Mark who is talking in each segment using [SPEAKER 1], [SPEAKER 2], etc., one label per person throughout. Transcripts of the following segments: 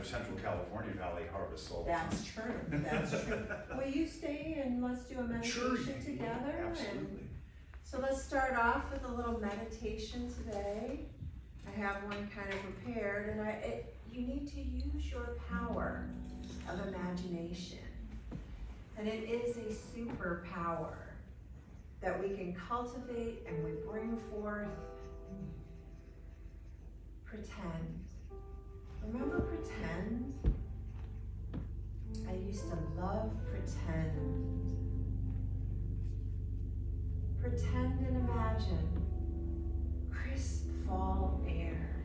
[SPEAKER 1] Central California Valley harvest souls.
[SPEAKER 2] That's true, that's true. Will you stay and let's do a meditation
[SPEAKER 1] Sure,
[SPEAKER 2] together?
[SPEAKER 1] absolutely.
[SPEAKER 2] And so let's start off with a little meditation today. I have one kind of prepared, and you need to use your power of imagination. And it is a superpower that we can cultivate and we bring forth. Pretend. Remember pretend? I used to love pretend. Pretend and imagine crisp fall air.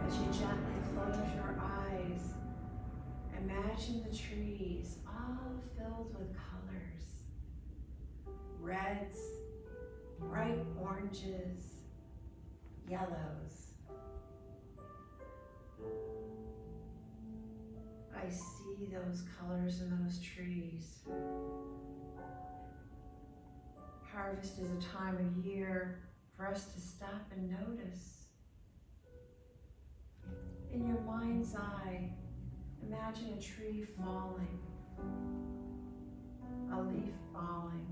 [SPEAKER 2] As you gently close your eyes, imagine the trees all filled with colors. Reds, bright oranges, yellows. I see those colors in those trees. Harvest is a time of year for us to stop and notice. In your mind's eye, imagine a tree falling, a leaf falling.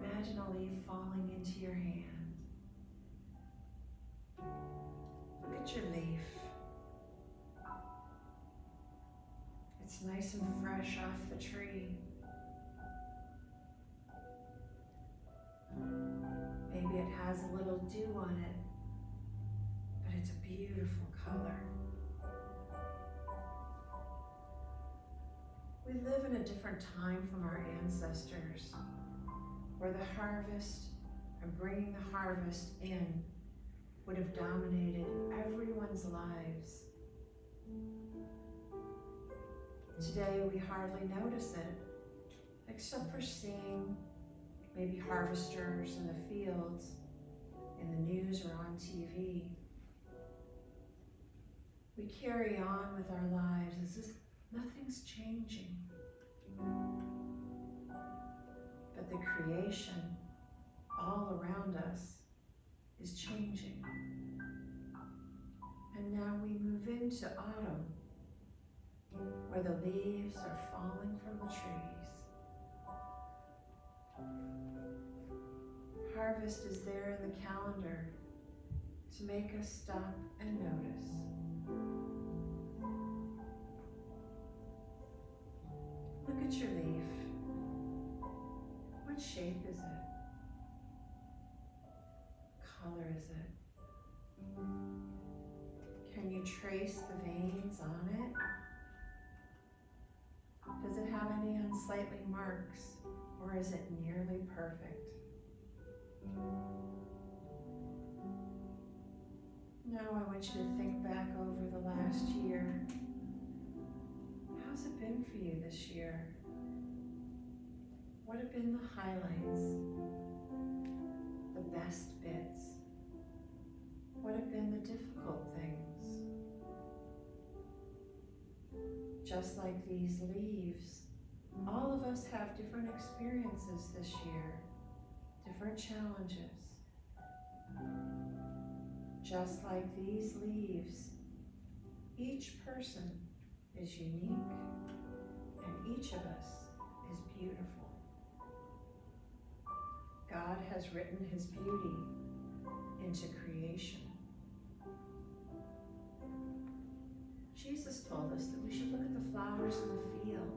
[SPEAKER 2] Imagine a leaf falling into your hand. Look at your leaf. It's nice and fresh off the tree. Maybe it has a little dew on it, but it's a beautiful color. We live in a different time from our ancestors, where the harvest and bringing the harvest in would have dominated everyone's lives. Today we hardly notice it, except for seeing maybe harvesters in the fields, in the news or on TV. We carry on with our lives as if nothing's changing. But the creation all around us is changing. And now we move into autumn, where the leaves are falling from the trees. Harvest is there in the calendar to make us stop and notice. Look at your leaf. What shape is it? Color is it? Can you trace the veins on it? Does it have any unsightly marks, or is it nearly perfect? Now I want you to think back over the last year. How's it been for you this year? What have been the highlights? The best bits? What have been the difficult things? Just like these leaves, all of us have different experiences this year, different challenges. Just like these leaves, each person is unique, and each of us is beautiful. God has written His beauty into creation. Jesus told us that we should look at the flowers in the field.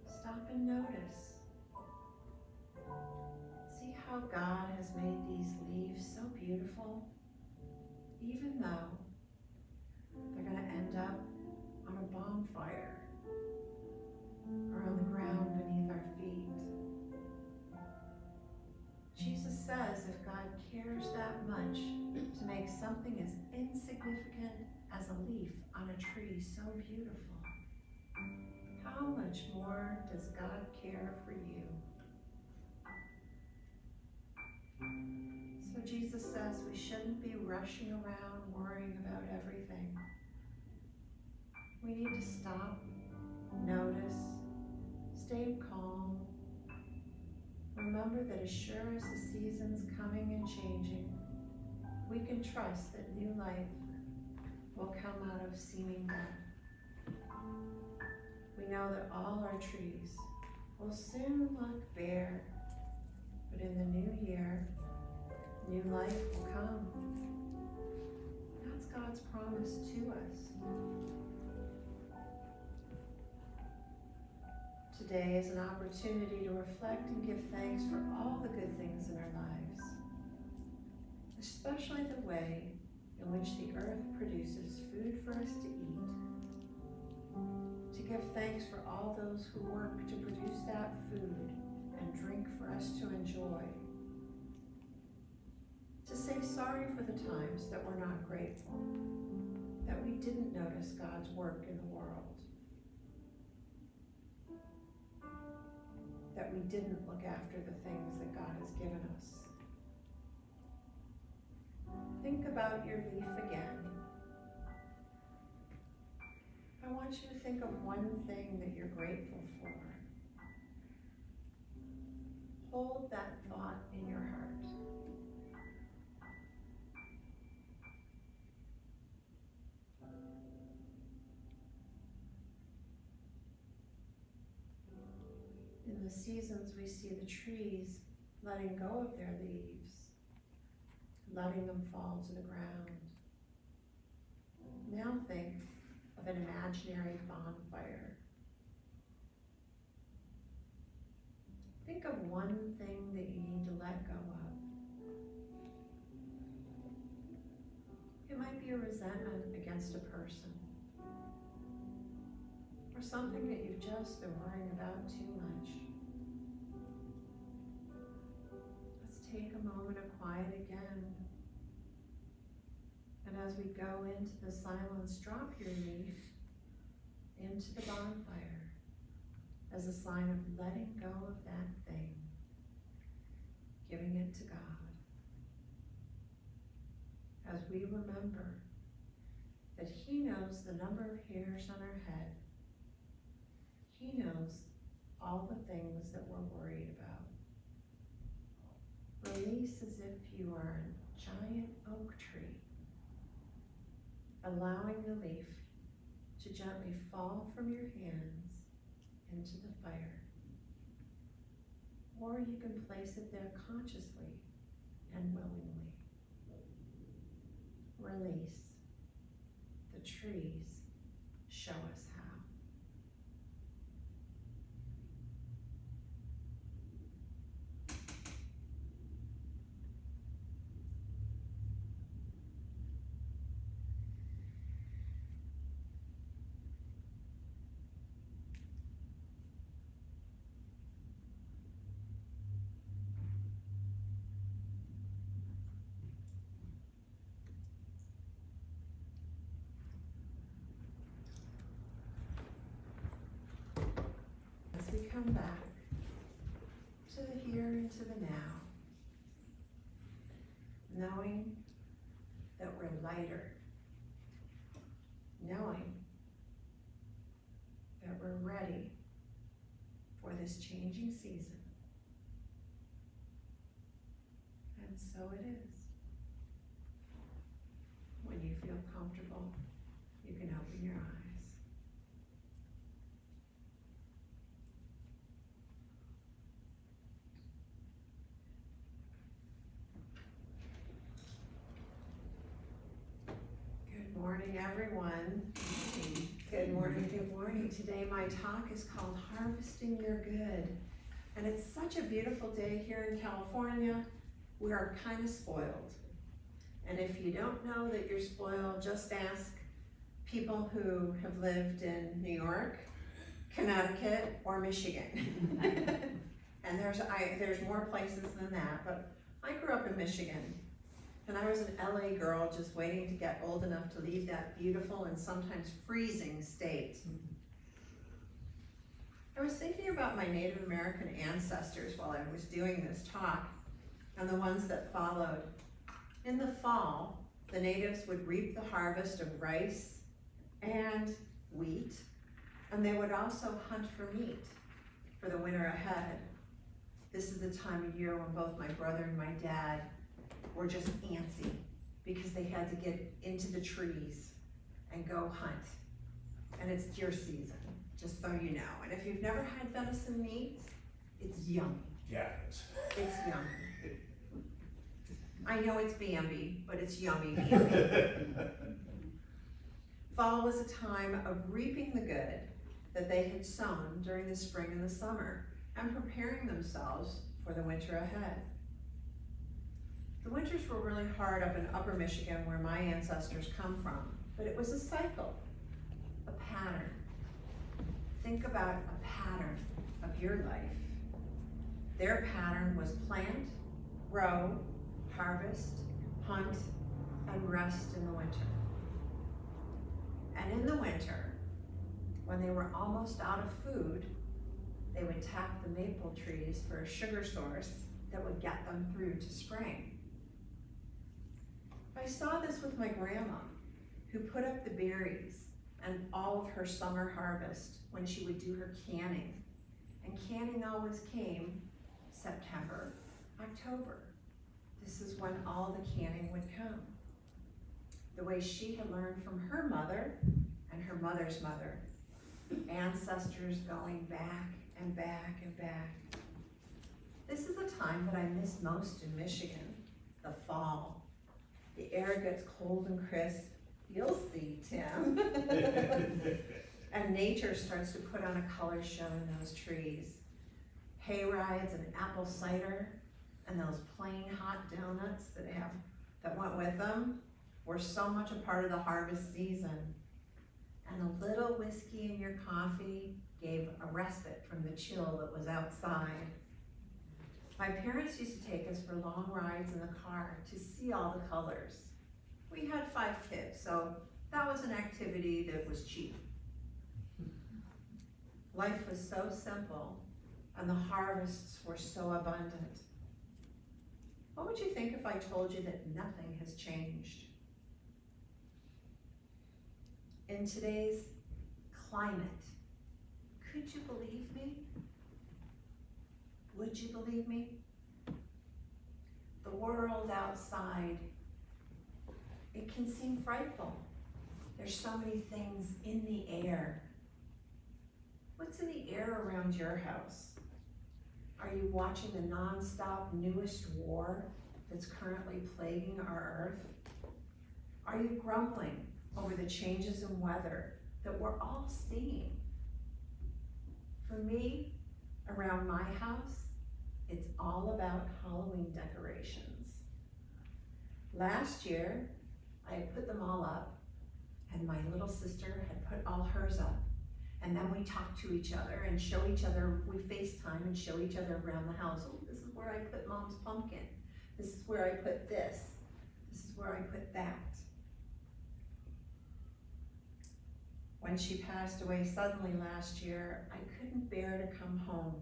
[SPEAKER 2] Stop and notice. See how God has made these leaves so beautiful, even though they're going to end up on a bonfire or on the ground beneath our feet. Jesus says if God cares that much to make something as insignificant as a leaf on a tree so beautiful, how much more does God care for you? So Jesus says we shouldn't be rushing around worrying about everything. We need to stop, notice, stay calm. Remember that as sure as the season's coming and changing, we can trust that new life will come out of seeming death. We know that all our trees will soon look bare, but in the new year, new life will come. That's God's promise to us. Today is an opportunity to reflect and give thanks for all the good things in our lives, especially the way in which the earth produces food for us to eat, to give thanks for all those who work to produce that food and drink for us to enjoy, to say sorry for the times that we're not grateful, that we didn't notice God's work in the world, that we didn't look after the things that God has given us. Think about your leaf again. I want you to think of one thing that you're grateful for. Hold that thought in your heart. In the seasons, we see the trees letting go of their leaves, letting them fall to the ground. Now think of an imaginary bonfire. Think of one thing that you need to let go of. It might be a resentment against a person, or something that you've just been worrying about too much. Let's take a moment of quiet again. And as we go into the silence, drop your leaf into the bonfire as a sign of letting go of that thing, giving it to God. As we remember that He knows the number of hairs on our head. He knows all the things that we're worried about. Release as if you are a giant oak tree, allowing the leaf to gently fall from your hands into the fire. Or you can place it there consciously and willingly. Release. The trees show us how. We come back to the here and to the now, knowing that we're lighter, knowing that we're ready for this changing season. And so it is. When you feel comfortable, you can open your eyes. Good morning, everyone. Good morning, good morning. Today my talk is called Harvesting Your Good. And it's such a beautiful day here in California. We are kind of spoiled. And if you don't know that you're spoiled, just ask people who have lived in New York, Connecticut, or Michigan. And there's more places than that, but I grew up in Michigan. And I was an LA girl just waiting to get old enough to leave that beautiful and sometimes freezing state. I was thinking about my Native American ancestors while I was doing this talk, and the ones that followed. In the fall, the natives would reap the harvest of rice and wheat, and they would also hunt for meat for the winter ahead. This is the time of year when both my brother and my dad were just antsy. because they had to get into the trees and go hunt. And it's deer season, just so you know. And if you've never had venison meat, it's yummy.
[SPEAKER 1] Yeah, it's.
[SPEAKER 2] It's yummy. I know it's Bambi, but it's yummy Bambi. Fall was a time of reaping the good that they had sown during the spring and the summer and preparing themselves for the winter ahead. The winters were really hard up in Upper Michigan where my ancestors come from, but it was a cycle, a pattern. Think about a pattern of your life. Their pattern was plant, grow, harvest, hunt, and rest in the winter. And in the winter, when they were almost out of food, they would tap the maple trees for a sugar source that would get them through to spring. I saw this with my grandma, who put up the berries and all of her summer harvest when she would do her canning. And canning always came September, October. This is when all the canning would come. The way she had learned from her mother and her mother's mother, ancestors going back and back and back. This is a time that I miss most in Michigan, the fall. The air gets cold and crisp. You'll see, Tim. And nature starts to put on a color show in those trees. Hay rides and apple cider and those plain hot donuts that went with them were so much a part of the harvest season. And a little whiskey in your coffee gave a respite from the chill that was outside. My parents used to take us for long rides in the car to see all the colors. We had 5 kids, so that was an activity that was cheap. Life was so simple, and the harvests were so abundant. What would you think if I told you that nothing has changed? In today's climate, could you believe me? Would you believe me? The world outside, it can seem frightful. There's so many things in the air. What's in the air around your house? Are you watching the nonstop newest war that's currently plaguing our earth? Are you grumbling over the changes in weather that we're all seeing? For me, around my house, it's all about Halloween decorations. Last year, I had put them all up, and my little sister had put all hers up. And then we talked to each other and show each other, we FaceTime and show each other around the house. Oh, this is where I put Mom's pumpkin. This is where I put this. This is where I put that. When she passed away suddenly last year, I couldn't bear to come home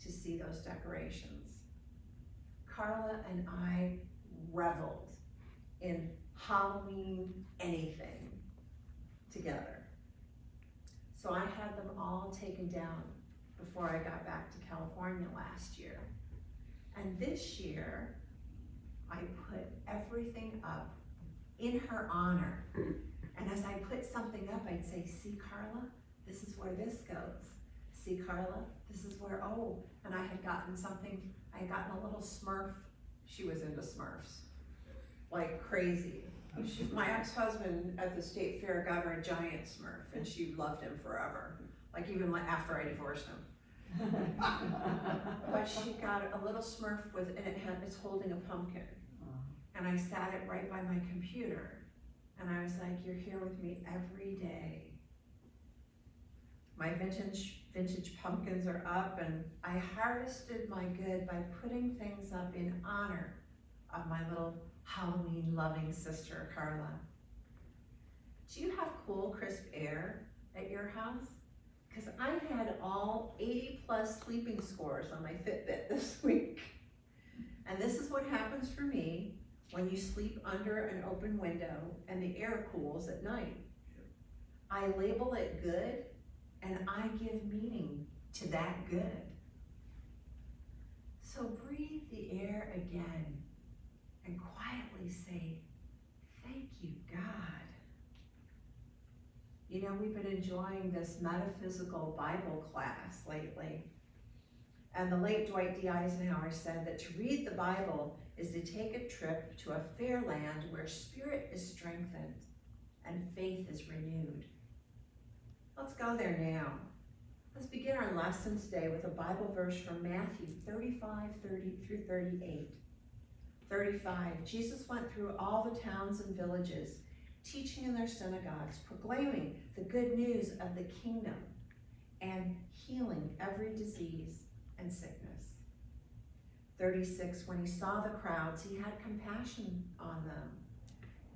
[SPEAKER 2] to see those decorations. Carla and I reveled in Halloween anything together. So I had them all taken down before I got back to California last year. And this year, I put everything up in her honor. And as I put something up, I'd say, see, Carla, this is where this goes. See, Carla, this is where, oh, and I had gotten a little Smurf. She was into Smurfs, like crazy. My ex-husband at the state fair got her a giant Smurf, and she loved him forever. Like even after I divorced him. But she got a little Smurf and it's holding a pumpkin. And I sat it right by my computer. And I was like, you're here with me every day. My vintage pumpkins are up, and I harvested my good by putting things up in honor of my little Halloween loving sister, Carla. Do you have cool, crisp air at your house? Because I had all 80+ sleeping scores on my Fitbit this week. And this is what happens for me when you sleep under an open window and the air cools at night. I label it good, and I give meaning to that good. So breathe the air again and quietly say, Thank you, God. You know, we've been enjoying this metaphysical Bible class lately. And the late Dwight D. Eisenhower said that to read the Bible is to take a trip to a fair land where spirit is strengthened and faith is renewed. Let's go there now. Let's begin our lesson today with a Bible verse from Matthew 35:30-38. 35, Jesus went through all the towns and villages, teaching in their synagogues, proclaiming the good news of the kingdom, and healing every disease and sickness. 36, when he saw the crowds, he had compassion on them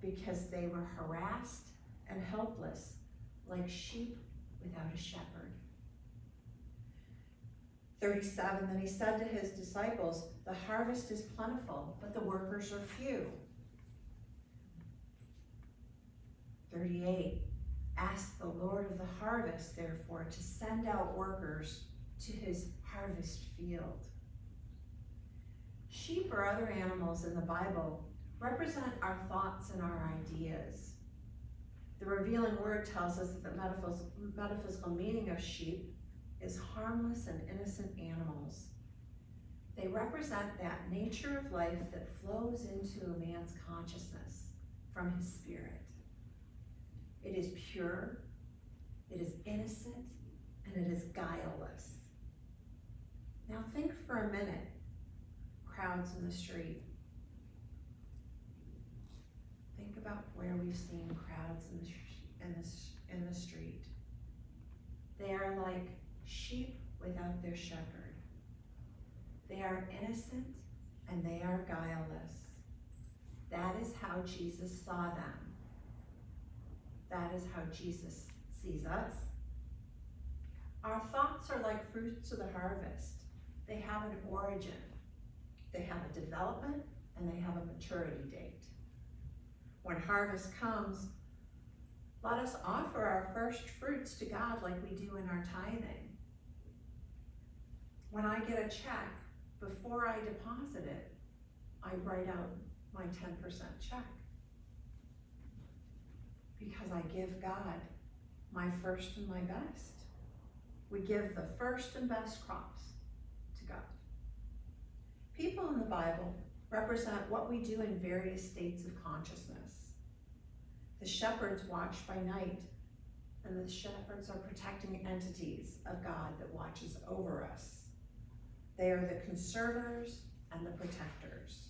[SPEAKER 2] because they were harassed and helpless, like sheep without a shepherd. 37, then he said to his disciples, the harvest is plentiful, but the workers are few. 38, ask the Lord of the harvest, therefore, to send out workers to his harvest field. Sheep or other animals in the Bible represent our thoughts and our ideas. The revealing word tells us that the metaphysical meaning of sheep is harmless and innocent animals. They represent that nature of life that flows into a man's consciousness from his spirit. It is pure, it is innocent, and it is guileless. Now think for a minute, crowds in the street. Think about where we've seen crowds in the street. They are like sheep without their shepherd. They are innocent and they are guileless. That is how Jesus saw them. That is how Jesus sees us. Our thoughts are like fruits of the harvest. They have an origin. They have a development and they have a maturity date. When harvest comes, let us offer our first fruits to God like we do in our tithing. When I get a check, before I deposit it, I write out my 10% check. Because I give God my first and my best. We give the first and best crops to God. People in the Bible represent what we do in various states of consciousness. The shepherds watch by night, and the shepherds are protecting entities of God that watches over us. They are the conservators and the protectors.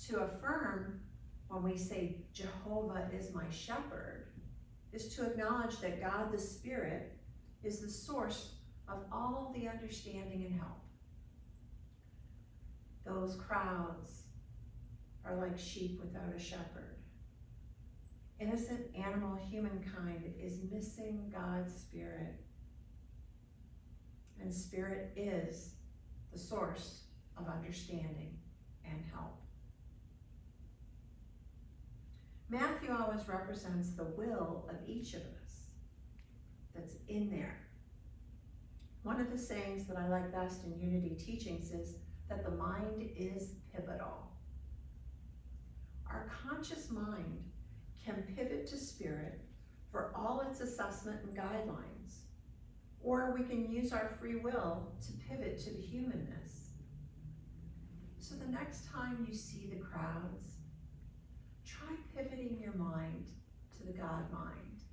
[SPEAKER 2] To affirm when we say Jehovah is my shepherd is to acknowledge that God the Spirit is the source of all the understanding and help. Those crowds are like sheep without a shepherd. Innocent animal humankind is missing God's Spirit. And Spirit is the source of understanding and help. Matthew always represents the will of each of us that's in there. One of the sayings that I like best in Unity teachings is that the mind is pivotal. Our conscious mind can pivot to spirit for all its assessment and guidelines, or we can use our free will to pivot to the humanness. So the next time you see the crowds, try pivoting your mind to the God mind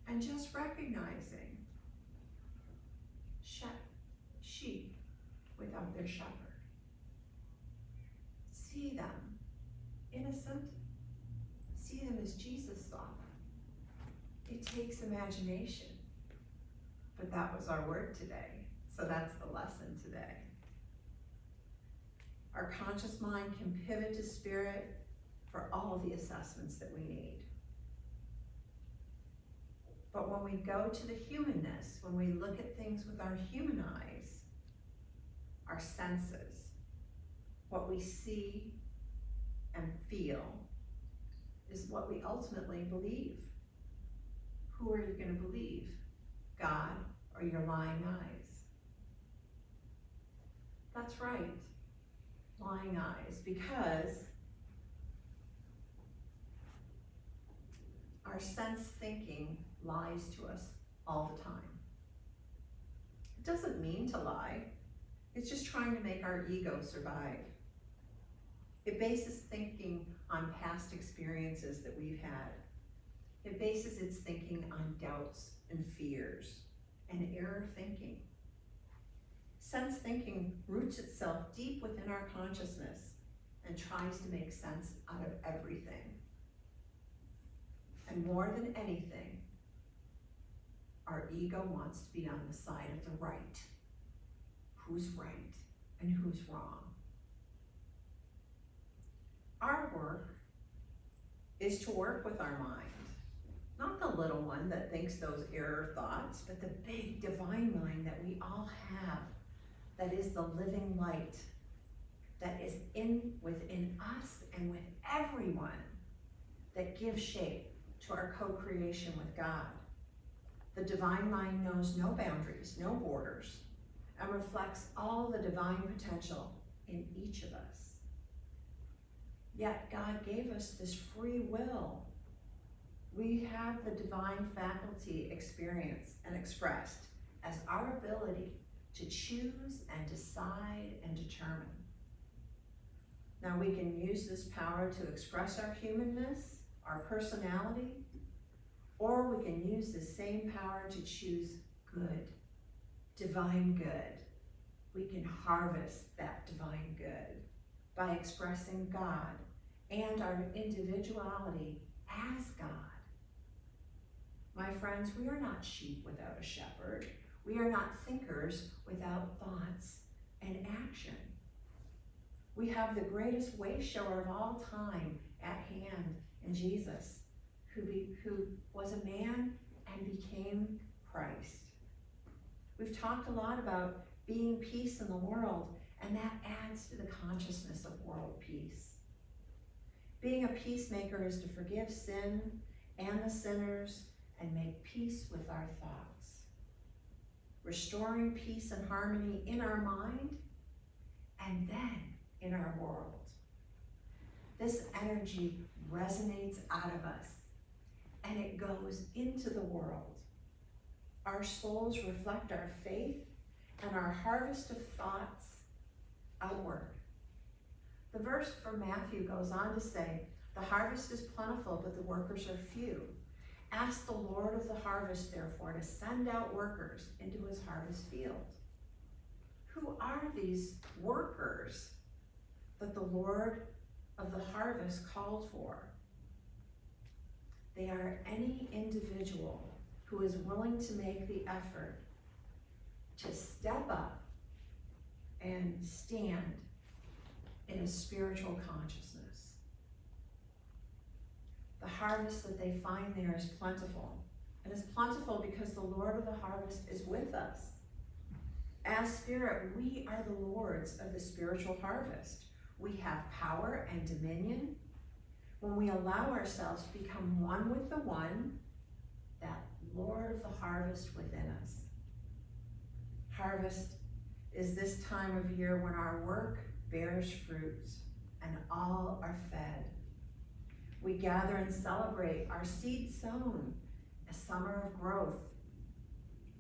[SPEAKER 2] and just recognizing sheep without their shepherd. See them innocent. See them as Jesus saw them. It takes imagination, but that was our word today. So that's the lesson today. Our conscious mind can pivot to spirit for all of the assessments that we need. But when we go to the humanness, when we look at things with our human eyes, our senses, what we see and feel is what we ultimately believe. Who are you going to believe? God or your lying eyes? That's right, lying eyes, because our sense thinking lies to us all the time. It doesn't mean to lie. It's just trying to make our ego survive. It bases thinking on past experiences that we've had. It bases its thinking on doubts and fears and error thinking. Sense thinking roots itself deep within our consciousness and tries to make sense out of everything. And more than anything, our ego wants to be on the side of the right. Who's right and who's wrong? Our work is to work with our mind. Not the little one that thinks those error thoughts, but the big divine mind that we all have, that is the living light, that is within us and with everyone, that gives shape to our co-creation with God. The divine mind knows no boundaries, no borders, and reflects all the divine potential in each of us. Yet God gave us this free will. We have the divine faculty experienced and expressed as our ability to choose and decide and determine. Now we can use this power to express our humanness, our personality, or we can use the same power to choose good, divine good. We can harvest that divine good by expressing God and our individuality as God. My friends, we are not sheep without a shepherd. We are not thinkers without thoughts and action. We have the greatest way shower of all time at hand in Jesus, who was a man and became Christ. We've talked a lot about being peace in the world, and that adds to the consciousness of world peace. Being a peacemaker is to forgive sin and the sinners and make peace with our thoughts. Restoring peace and harmony in our mind and then in our world. This energy resonates out of us and it goes into the world. Our souls reflect our faith and our harvest of thoughts outward. The verse from Matthew goes on to say, "The harvest is plentiful, but the workers are few. Ask the Lord of the harvest, therefore, to send out workers into his harvest field." Who are these workers that the Lord of the harvest called for? They are any individual who is willing to make the effort to step up and stand in a spiritual consciousness. The harvest that they find there is plentiful. It is plentiful because the Lord of the harvest is with us. As spirit, we are the lords of the spiritual harvest. We have power and dominion when we allow ourselves to become one with the one, that Lord of the harvest within us. Harvest is this time of year when our work bears fruits and all are fed. We gather and celebrate our seed sown, a summer of growth.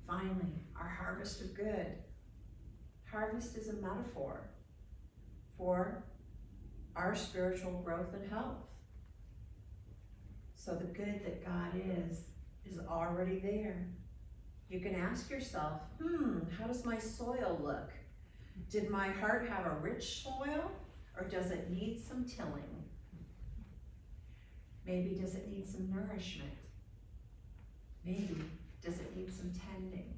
[SPEAKER 2] Finally, our harvest of good. Harvest is a metaphor for our spiritual growth and health. So the good that God is already there. You can ask yourself, how does my soil look? Did my heart have a rich soil, or does it need some tilling? Maybe does it need some nourishment? Maybe does it need some tending?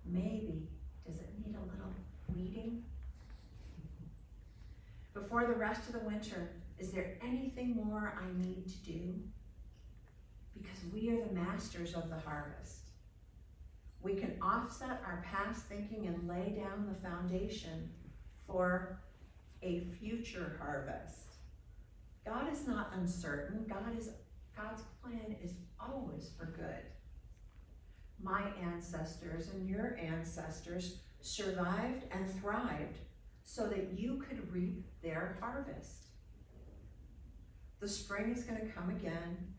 [SPEAKER 2] Maybe does it need a little weeding? Before the rest of the winter, is there anything more I need to do? Because we are the masters of the harvest. We can offset our past thinking and lay down the foundation for a future harvest. God is not uncertain. God's plan is always for good. My ancestors and your ancestors survived and thrived so that you could reap their harvest. The spring is going to come again,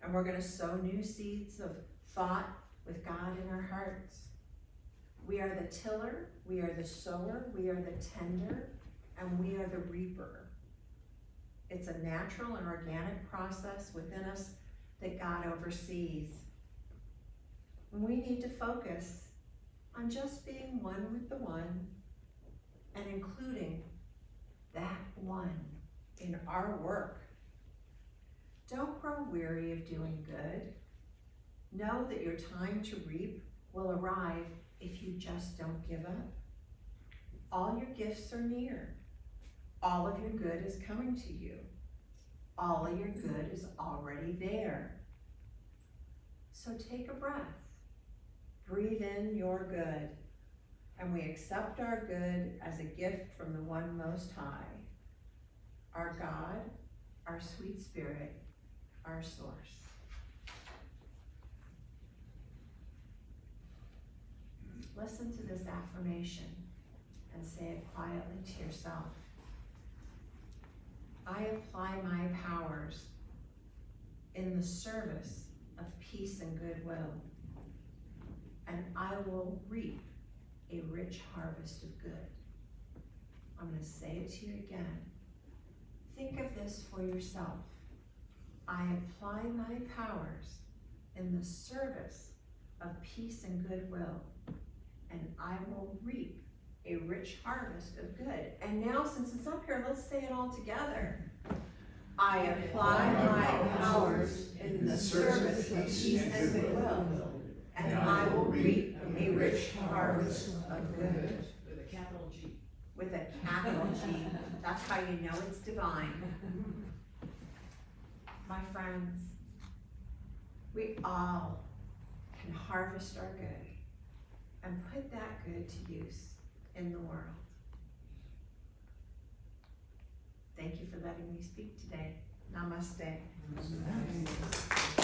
[SPEAKER 2] And we're gonna sow new seeds of thought with God in our hearts. We are the tiller, we are the sower, we are the tender, and we are the reaper. It's a natural and organic process within us that God oversees. We need to focus on just being one with the one and including that one in our work. Don't grow weary of doing good. Know that your time to reap will arrive if you just don't give up. All your gifts are near. All of your good is coming to you. All of your good is already there. So take a breath. Breathe in your good. And we accept our good as a gift from the One Most High, our God, our sweet Spirit, our source. Listen to this affirmation and say it quietly to yourself. I apply my powers in the service of peace and goodwill, and I will reap a rich harvest of good. I'm going to say it to you again. Think of this for yourself. I apply my powers in the service of peace and goodwill, and I will reap a rich harvest of good. And now, since it's up here, let's say it all together. I apply my powers in the service of peace and goodwill, and I will reap a rich harvest of good.
[SPEAKER 3] With a capital G.
[SPEAKER 2] With a capital G. That's how you know it's divine. My friends, we all can harvest our good and put that good to use in the world. Thank you for letting me speak today. Namaste.